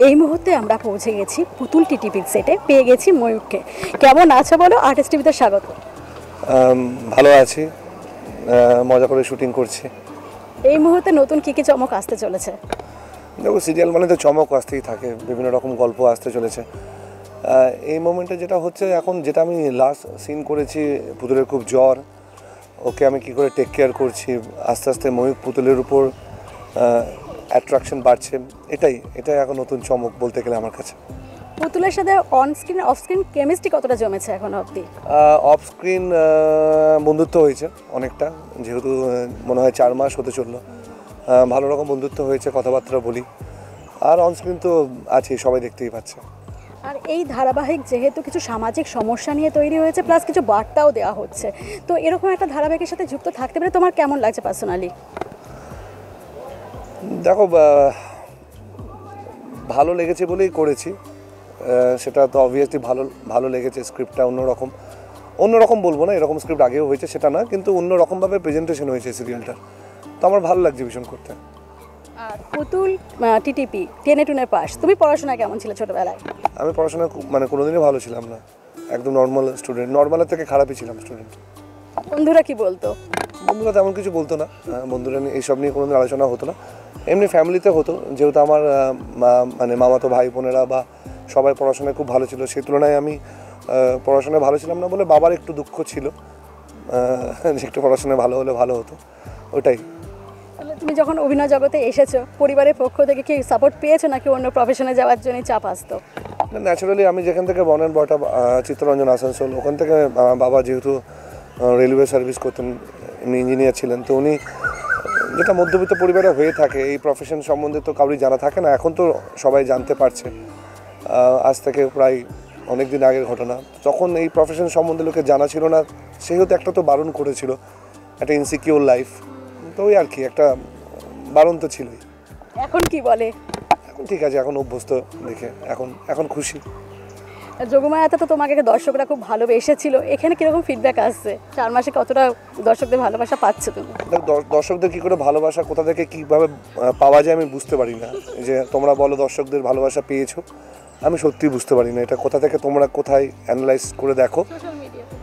এই মুহূর্তে আমরা পৌঁছে গেছি পুতুল টিটিপির সেটে, পেয়ে গেছি ময়ূরকে। কেমন আছে বলো? আর্টিস্ট টিভিতে স্বাগত। ভালো আছি, মজা করে শুটিং করছি। এই মুহূর্তে নতুন কী কী চমক আসতে চলেছে? দেখো, সিরিয়াল মানে তো চমক আসতেই থাকে, বিভিন্ন রকম গল্প আসতে চলেছে। এই মোমেন্টে যেটা হচ্ছে এখন, যেটা আমি লাস্ট সিন করেছি, পুতুলের খুব জ্বর, ওকে আমি কী করে টেক কেয়ার করছি, আস্তে আস্তে ময়ূর পুতুলের উপর অ্যাট্রাকশন বাড়ছে, এটাই এখন নতুন চমক বলতে গেলে আমার কাছে। পুতুলের সাথে on screen off screen chemistry কতটা জমেছে এখন অবধি? অফ স্ক্রিন বন্ধুত্ব হয়েছে অনেকটা, যেহেতু মনে হয় 4 মাস হতে চললো। ভালো রকম বন্ধুত্ব হয়েছে, কথাবার্তা বলি। আর অন স্ক্রিন তো আছে, সবাই দেখতেই পাচ্ছে। আর এই ধারাবাহিক যেহেতু কিছু সামাজিক সমস্যা নিয়ে তৈরি হয়েছে, প্লাস কিছু বার্তাও দেওয়া হচ্ছে, তো এরকম একটা ধারাবাহিকের সাথে যুক্ত থাকতে পেরে তোমার কেমন লাগছে পার্সোনালি? দেখো, ভালো লেগেছে বলেই করেছি, সেটা তো অবভিয়াসলি ভালো লেগেছে। স্ক্রিপ্টটা অন্যরকম বলবো না, এরকম স্ক্রিপ্ট আগেও হয়েছে সেটা না, কিন্তু অন্যরকমভাবে প্রেজেন্টেশন হয়েছে সিরিয়ালটা, তো আমার ভালো লাগছে ভীষণ করতে। আর পুতুল টিটিপি 10-এ পাস, তুমি পড়াশোনা কেমন ছিল ছোটবেলায়? আমি পড়াশোনা মানে কোনোদিনই ভালো ছিলাম না, একদম নর্মাল স্টুডেন্ট, নর্মালের থেকে খারাপই ছিলাম স্টুডেন্ট। বন্ধুরা কি বলতো? বন্ধুরা তেমন কিছু বলতো না, বন্ধুরা এইসব নিয়ে কোনোদিন আলোচনা হতো না। এমনি ফ্যামিলিতে হতো, যেহেতু আমার মানে মামাতো ভাই বোনেরা বা সবাই পড়াশোনায় খুব ভালো ছিল, সেই তুলনায় আমি পড়াশোনায় ভালো ছিলাম না বলে বাবার একটু দুঃখ ছিল, যে একটু পড়াশোনায় ভালো হলে ভালো হতো, ওটাই। তুমি যখন অভিনয় জগতে এসেছো, পরিবারের পক্ষ থেকে কি সাপোর্ট পেয়েছো, নাকি অন্য প্রফেশনে যাওয়ার জন্য চাপ আসতো? ন্যাচারালি আমি যেখান থেকে born and brought up, Chittaranjan Asansol, ওখান থেকে বাবা যেহেতু রেলওয়ে সার্ভিস করতেন, উনি ইঞ্জিনিয়ার ছিলেন, তো উনি, যেটা মধ্যবিত্ত পরিবারে হয়ে থাকে, এই প্রফেশন সম্বন্ধে তো কাউরি জানা থাকে না, এখন তো সবাই জানতে পারছে। আজ থেকে প্রায় অনেক দিন আগের ঘটনা, তখন এই প্রফেশন সম্বন্ধে লোকে জানা ছিল না, সেহেতু একটা তো বারণ করেছিল, একটা ইনসিকিউর লাইফ, তো ওই আর কি, একটা বারণ তো ছিলই। এখন কি বলে? এখন ঠিক আছে, এখন অভ্যস্ত দেখে, এখন খুশি। যোগমায়াতে তো তোমাকে দর্শকরা খুব ভালোবেসেছিল, এখানে কিরকম ফিডব্যাক আসছে? 4 মাসে কতটা দর্শকদের ভালোবাসা পাচ্ছ তুমি? দর্শকদের কী করে ভালোবাসা, কোথা থেকে কীভাবে পাওয়া যায় আমি বুঝতে পারি না। যে তোমরা বলো দর্শকদের ভালোবাসা পেয়েছো, আমি সত্যিই বুঝতে পারি না এটা কোথা থেকে, তোমরা কোথায় অ্যানালাইজ করে দেখো।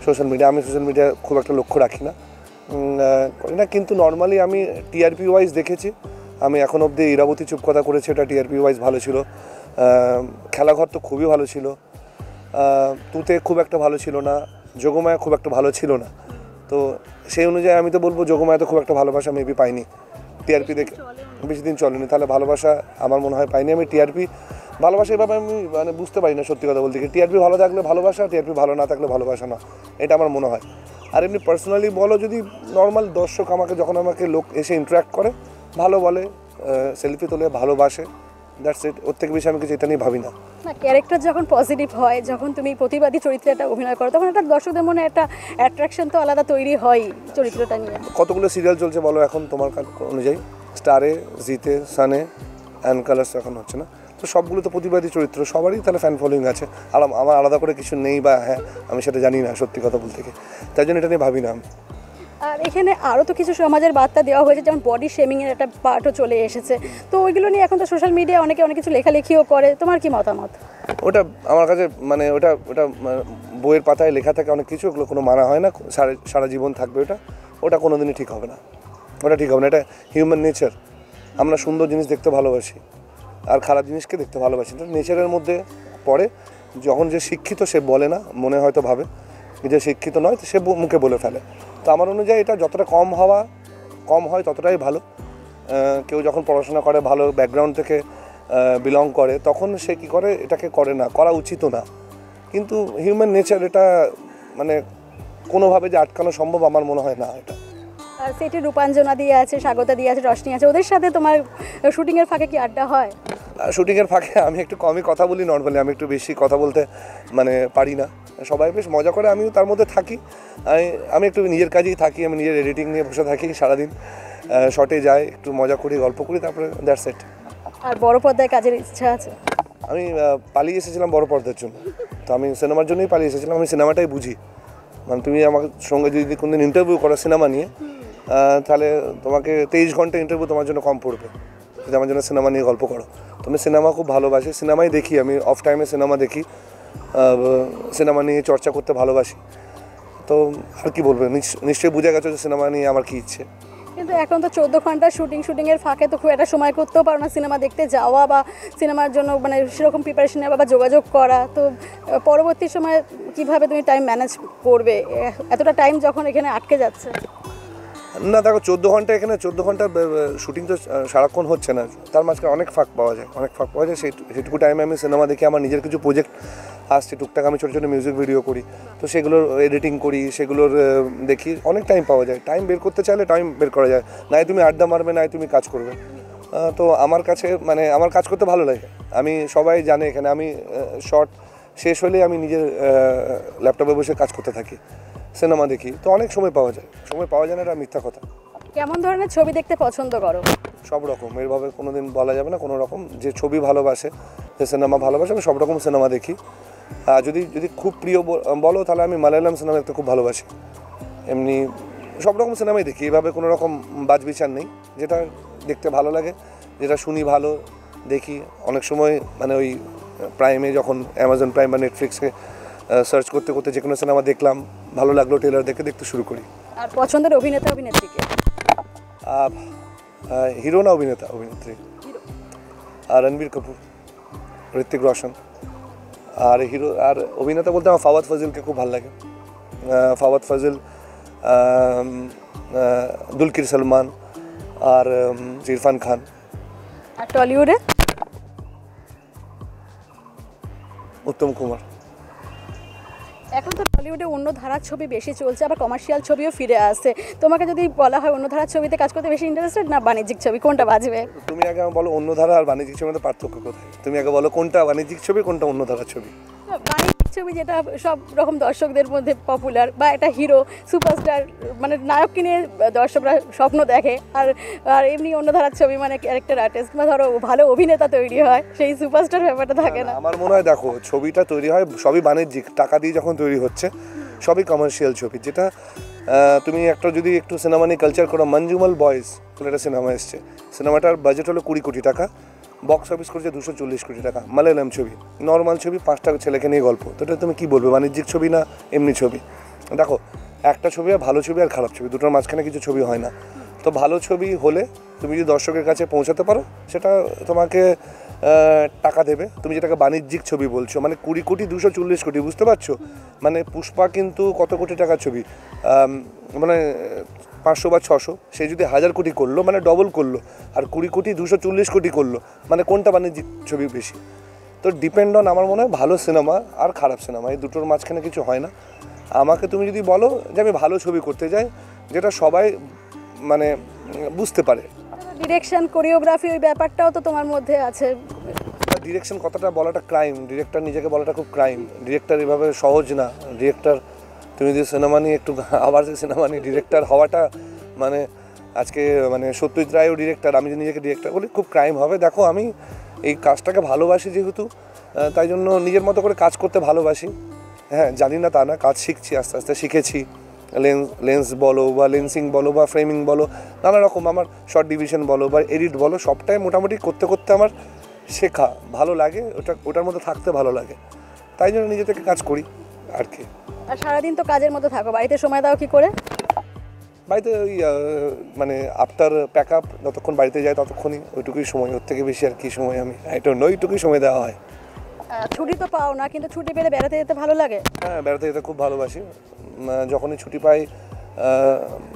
সোশ্যাল মিডিয়া, আমি সোশ্যাল মিডিয়া খুব একটা লক্ষ্য রাখি না, কিন্তু নর্মালি আমি টিআরপি ওয়াইজ দেখেছি। আমি এখন অবধি ইরাবতী চুপ কথা করেছি, ওটা টিআরপি ওয়াইজ ভালো ছিল। খেলাঘর তো খুবই ভালো ছিল, তুতে খুব একটা ভালো ছিল না, যোগমায়া খুব একটা ভালো ছিল না, তো সেই অনুযায়ী আমি তো বলবো যোগমায়া তো খুব একটা ভালোবাসা মেবি পাইনি টিআরপি দেখে, বেশি দিন চলেনি, তাহলে ভালোবাসা আমার মনে হয় পাইনি আমি। টিআরপি ভালোবাসা এভাবে আমি মানে বুঝতে পারি না সত্যি কথা বলতে গিয়ে। টিআরপি ভালো থাকলে ভালোবাসা, টিআরপি ভালো না থাকলে ভালোবাসা না, এটা আমার মনে হয়। আর এমনি পার্সোনালি বলো, যদি নর্মাল দর্শক যখন আমাকে লোক এসে ইন্টারাক্ট করে, ভালো বলে, সেলফি তোলে, ভালোবাসে, দ্যাটস ইট, ওর থেকে বেশি আমি কিছু এটা নিয়ে ভাবি না। ক্যারেক্টার যখন পজিটিভ হয়, যখন তুমি প্রতিবাদী চরিত্রে একটা অভিনয় করো, তখন একটা দর্শকদের মনে একটা অ্যাট্রাকশন তো আলাদা তৈরি হয় চরিত্রটা নিয়ে। কতগুলো সিরিয়াল চলছে বলো এখন তোমার অনুযায়ী? স্টারে, জিতে, সানে, অ্যান্ড কালার্স এখন হচ্ছে না, তো সবগুলো তো প্রতিবাদী চরিত্র, সবারই তাহলে ফ্যান ফলোয়িং আছে। আর আমার আলাদা করে কিছু নেই, বা হ্যাঁ আমি সেটা জানি না সত্যি কথা বলতে গিয়ে, তাই জন্য এটা নিয়ে ভাবি না। আর এখানে আরও তো কিছু সমাজের বার্তা দেওয়া হয়েছে, যেমন বডি শেমিংয়ের একটা পার্টও চলে এসেছে, তো ওইগুলো নিয়ে এখন তো সোশ্যাল মিডিয়ায় অনেকে অনেক কিছু লেখালেখিও করে, তোমার কি মতামত? ওটা আমার কাছে মানে ওটা বইয়ের পাতায় লেখা থাকে অনেক কিছু, ওগুলো কোনো মানা হয় না, সারা জীবন থাকবে ওটা কোনো দিনই ঠিক হবে না, ওটা ঠিক হবে না। এটা হিউম্যান নেচার, আমরা সুন্দর জিনিস দেখতে ভালোবাসি আর খারাপ জিনিসকে দেখতে ভালোবাসি, এটা নেচারের মধ্যে পড়ে। যখন যে শিক্ষিত সে বলে না, মনে হয়তো ভাবে, যে শিক্ষিত নয় তো সে মুখে বলে ফেলে, তো আমার অনুযায়ী এটা যতটা কম হয় ততটাই ভালো। কেউ যখন পড়াশোনা করে, ভালো ব্যাকগ্রাউন্ড থেকে বিলং করে, তখন সে কী করে, এটাকে করে না, করা উচিতও না, কিন্তু হিউম্যান নেচার, এটা মানে কোনোভাবে যে আটকানো সম্ভব আমার মনে হয় না এটা। আর সেটি রূপাঞ্জনা দিয়ে আছে, স্বাগতা দিয়ে আছে, রশনি আছে, ওদের সাথে তোমার শুটিংয়ের ফাঁকে কি আড্ডা হয়? শুটিংয়ের ফাঁকে আমি একটু কমই কথা বলি, নর্মালি আমি একটু বেশি কথা বলতে মানে পারি না। সবাই বেশ মজা করে, আমিও তার মধ্যে থাকি। আমি একটু নিজের কাজেই থাকি, আমি নিজের এডিটিং নিয়ে বসে থাকি সারাদিন, শর্টে যাই, একটু মজা করি, গল্প করি, তারপরে দ্যাটস ইট। আর বড় পর্দায় কাজের ইচ্ছা আছে? আমি পালিয়ে এসেছিলাম বড় পর্দার জন্য, তো আমি সিনেমার জন্যই পালিয়ে এসেছিলাম, আমি সিনেমাটাই বুঝি। মানে তুমি আমার সঙ্গে যদি কোনোদিন ইন্টারভিউ করো সিনেমা নিয়ে, তাহলে তোমাকে 23 ঘন্টা ইন্টারভিউ তোমার জন্য কম পড়বে, যদি আমার জন্য সিনেমা নিয়ে গল্প করো। তো আমি সিনেমা খুব ভালোবাসি, সিনেমাই দেখি, আমি অফ টাইমে সিনেমা দেখি, সিনেমা নিয়ে চর্চা করতে ভালোবাসি। তো আর কি বলবো, নিশ্চয়ই বুঝে গেছো যে সিনেমা নিয়ে আমার কী ইচ্ছে। কিন্তু এখন তো 14 ঘন্টা শুটিংয়ের ফাঁকে তো খুব একটা সময় করতেও পারো না সিনেমা দেখতে যাওয়া বা সিনেমার জন্য মানে সেরকম প্রিপারেশন নেওয়া বা যোগাযোগ করা। তো পরবর্তী সময় কিভাবে তুমি টাইম ম্যানেজ করবে এতটা টাইম যখন এখানে আটকে যাচ্ছে? না দেখো, 14 ঘন্টা এখানে 14 ঘন্টা শুটিং তো সারাক্ষণ হচ্ছে না, তার মাঝখানে অনেক ফাঁক পাওয়া যায়, সেটুকু টাইমে আমি সিনেমা দেখি। আমার নিজের কিছু প্রজেক্ট আসছে টুকটাক, আমি ছোটো ছোটো মিউজিক ভিডিও করি, তো সেগুলোর এডিটিং করি, সেগুলোর দেখি, অনেক টাইম পাওয়া যায়। টাইম বের করতে চাইলে টাইম বের করা যায়, নাই তুমি আড্ডা মারবে, নাই তুমি কাজ করবে। তো আমার কাছে মানে আমার কাজ করতে ভালো লাগে। আমি সবাই জানে এখানে আমি শর্ট শেষ হলে আমি নিজের ল্যাপটপে বসে কাজ করতে থাকি, সিনেমা দেখি, তো অনেক সময় পাওয়া যায় না, এটা মিথ্যা কথা। কেমন ধরনের ছবি দেখতে পছন্দ করো? সব রকম, এরভাবে কোনো দিন বলা যাবে না, কোনো রকম যে ছবি ভালোবাসে, যে সিনেমা ভালোবাসে, আমি সব রকম সিনেমা দেখি। আর যদি খুব প্রিয় বলো তাহলে আমি মালায়ালাম সিনেমা দেখতে খুব ভালোবাসি। এমনি সব রকম সিনেমাই দেখি, এভাবে কোনো রকম বাছবিচার নেই, যেটা দেখতে ভালো লাগে, যেটা শুনি ভালো দেখি। অনেক সময় মানে ওই প্রাইমে যখন অ্যামাজন প্রাইম বা নেটফ্লিক্সে সার্চ করতে করতে যে কোনো সিনেমা দেখলাম, ভালো লাগলো, ট্রেলার দেখতে শুরু করি। আর পছন্দের অভিনেত্রীকে? হিরো না অভিনেত্রী? আর রণবীর কাপুর, ঋত্বিক রোশন। আর হিরো আর অভিনেতা বলতে আমার ফাওয়াদ ফাজিলকে খুব ভালো লাগে। ফাওয়াদ ফাজিল, দুলকির সলমান আর ইরফান খান। আর টলিউডে? উত্তম কুমার। এখন তো টলিউডে অন্য ধারার ছবি বেশি চলছে, আবার কমার্শিয়াল ছবিও ফিরে আসছে। তোমাকে যদি বলা হয় অন্য ধারার ছবিতে কাজ করতে বেশি ইন্টারেস্টেড না বাণিজ্যিক ছবি, কোনটা বাজবে? তুমি আগে বলো অন্য ধারা আর বাণিজ্যিক ছবির মধ্যে পার্থক্য কোথায়? তুমি আগে বলো কোনটা বাণিজ্যিক ছবি, কোনটা অন্য ধারার ছবি? বাণিজ্যিক ছবি যেটা সব রকম দর্শকদের মধ্যে পপুলার, বা একটা হিরো সুপারস্টার মানে নায়ককে নিয়ে দর্শকরা স্বপ্ন দেখে। আর এমনি অন্য ধারার ছবি মানে ক্যারেক্টার আর্টিস্ট বা ধরো ভালো অভিনেতা তৈরি হয়, সেই সুপারস্টার ব্যাপারটা থাকে না। আমার মনে হয় দেখো, ছবিটা তৈরি হয় সবই বাণিজ্যিক, টাকা দিয়ে যখন তৈরি হচ্ছে সবই কমার্শিয়াল ছবি। যেটা তুমি যদি একটু সিনেমা নিয়ে কালচার করো, মঞ্জুমল বয়েজ বলে একটা সিনেমা এসছে, সিনেমাটার বাজেট হলো 20 কোটি টাকা, বক্স অফিস করেছে 240 কোটি টাকা। মালায়ালাম ছবি, নর্মাল ছবি, 5টা ছেলেকে নিয়ে গল্প, তো এটা তুমি কী বলবে, বাণিজ্যিক ছবি না এমনি ছবি? দেখো, একটা ছবি আর ভালো ছবি আর খারাপ ছবি, দুটোর মাঝখানে কিছু ছবি হয় না। তো ভালো ছবি হলে তুমি যদি দর্শকের কাছে পৌঁছাতে পারো, সেটা তোমাকে টাকা দেবে। তুমি যেটাকে বাণিজ্যিক ছবি বলছো, মানে 20 কোটি 240 কোটি, বুঝতে পারছো? মানে পুষ্পা কিন্তু কত কোটি টাকার ছবি, মানে 500 বা 600, সে যদি 1000 কোটি করলো মানে ডবল করলো, আর 20 কোটি 240 কোটি করলো, মানে কোনটা বাণিজ্যিক ছবি বেশি? তো ডিপেন্ড অন, আমার মনে হয় ভালো সিনেমা আর খারাপ সিনেমা, এই দুটোর মাঝখানে কিছু হয় না। আমাকে তুমি যদি বলো যে আমি ভালো ছবি করতে যাই, যেটা সবাই মানে বুঝতে পারে, ডিরেকশন, কোরিওগ্রাফি, ওই ব্যাপারটাও তো তোমার মধ্যে আছে। ডিরেকশন কথাটা বলাটা ক্রাইম, ডিরেক্টর নিজেকে বলাটা খুব ক্রাইম। ডিরেক্টর এভাবে সহজ না। ডিরেক্টর, তুমি যে সিনেমা নিয়ে একটু আবার যে সিনেমা নিয়ে ডিরেক্টর হওয়াটা, মানে আজকে মানে সত্যজিৎ রায়ও ডিরেক্টর, আমি যদি নিজেকে ডিরেক্টর বলি খুব ক্রাইম হবে। দেখো, আমি এই কাজটাকে ভালোবাসি যেহেতু, তাই জন্য নিজের মতো করে কাজ করতে ভালোবাসি। হ্যাঁ, জানি না তা না, কাজ শিখছি, আস্তে আস্তে শিখেছি। লেন্স বলো বা লেন্সিং বলো বা ফ্রেমিং বলো, নানা রকম আমার শর্ট ডিভিশন বলো বা এডিট বলো, সবটাই মোটামুটি করতে করতে আমার শেখা, ভালো লাগে, ওটার মধ্যে থাকতে ভালো লাগে, তাই জন্য নিজে থেকে কাজ করি আর কি। আর সারাদিন তো কাজের মধ্যে থাকো, বাড়িতে সময় দাও কি করে? বাড়িতে ওই মানে আফটার প্যাক আপ যতক্ষণ বাড়িতে যায় ততক্ষণই, ওইটুকুই সময়, ওর থেকে বেশি আর কি সময় আমি এটা ওইটুকুই সময় দেওয়া হয়। ছুটি তো পাও না, কিন্তু ছুটি পেলে বেড়াতে যেতে ভালো লাগে? হ্যাঁ, বেড়াতে যেতে খুব ভালোবাসি। যখনই ছুটি পাই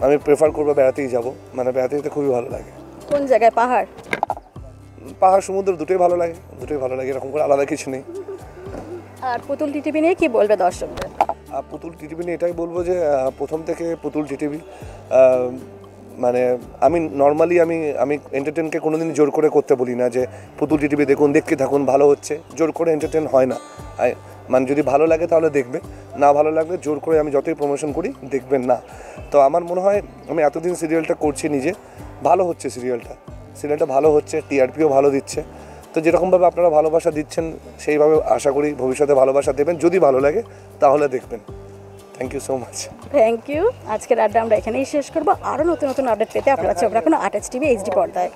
আমি প্রেফার করবো বেড়াতেই যাব, মানে বেড়াতে যেতে খুবই ভালো লাগে। কোন জায়গায়? পাহাড় সমুদ্র দুটোই ভালো লাগে, এরকম করে আলাদা কিছু নেই। আর পুতুল টিটিভি নিয়ে কি বলবে দর্শকদের? পুতুল টিটিভি নিয়ে এটাই বলবো যে প্রথম থেকে পুতুল টিটিভি, মানে আমি নর্মালি আমি এন্টারটেনকে কোনোদিন জোর করে করতে বলি না যে পুতুল টিটিভি দেখুন, দেখতে থাকুন, ভালো হচ্ছে, জোর করে এন্টারটেন হয় না। মানে যদি ভালো লাগে তাহলে দেখবে, না ভালো লাগলে জোর করে আমি যতই প্রমোশন করি দেখবেন না। তো আমার মনে হয় আমি এতদিন সিরিয়ালটা করছি নিজে, ভালো হচ্ছে সিরিয়ালটা ভালো হচ্ছে, টিআরপিও ভালো দিচ্ছে। তো যেরকমভাবে আপনারা ভালোবাসা দিচ্ছেন সেইভাবে আশা করি ভবিষ্যতে ভালোবাসা দেবেন, যদি ভালো লাগে তাহলে দেখবেন। Thank you so much. Thank you. আজকের আড্ডা আমরা এখানেই শেষ করবো। আরও নতুন নতুন আপডেট পেতে আপনারা চোখ রাখুন আরএচ টিভি এইচডি পর্দায়।